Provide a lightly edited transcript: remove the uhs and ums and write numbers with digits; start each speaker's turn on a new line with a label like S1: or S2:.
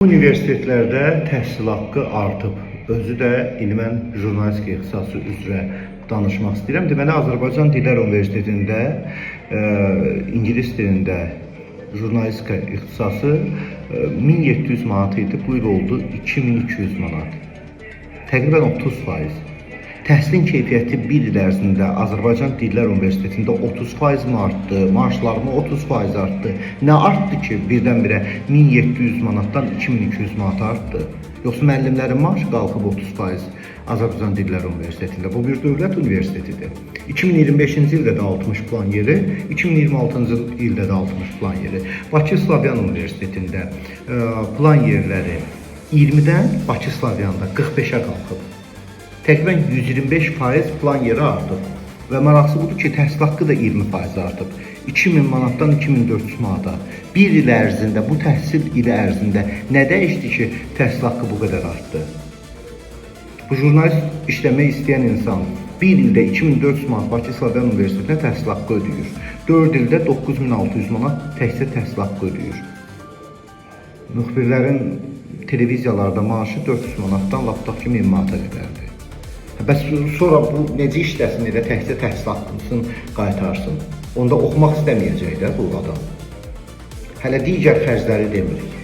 S1: Universitetlərdə təhsil haqqı artıb. Özü də indi mən jurnalistika ixtisası üzrə danışmaq istəyirəm. Deməli, Azərbaycan Dillər Universitetində ingilis dilində jurnalistika ixtisası 1700 manat idi. Bu il oldu 2200 manat. Təqribən 30%. Təhsilin keyfiyyəti bir il ərzində Azərbaycan Dillər Universitetində 30% mi artdı, maaşlarımı 30% artdı? Nə artdı ki, birdən-birə 1700 manatdan 2200 manat artdı? Yoxsa müəllimlərin maaşı qalxıb 30% Azərbaycan Dillər Universitetində? Bu bir dövlət universitetidir. 2025-ci ildə də 60 plan yeri, 2026-cı ildə də 60 plan yeri. Bakı Slavyan Universitetində plan yerləri 20-dən, Bakı Slavyanda 45-ə qalxıb. Təqribən 125% plan yeri artıb. Və maraqlısı budur ki, təhsil haqqı da 20% artıb. 2000 manatdan 2400 manata. Bir il ərzində, bu təhsil ili ərzində nə dəyişdi ki, təhsil haqqı bu qədər artdı? Bu jurnalist işləmək istəyən insan bir ildə 2400 manat Bakı Slavyan Universitetinə təhsil haqqı ödəyir. 4 ildə 9600 manat təkcə təhsil haqqı ödəyir. Müxbirlərin televiziyalarda maaşı 400 manatdan lap 1000 manata qədərdir. Bəs sonra bu necə işləsin, elə təkcə təhsil haqqını qaytarsın. Onda oxumaq istəməyəcək də bu adam. Hələ digər xərcləri demirik.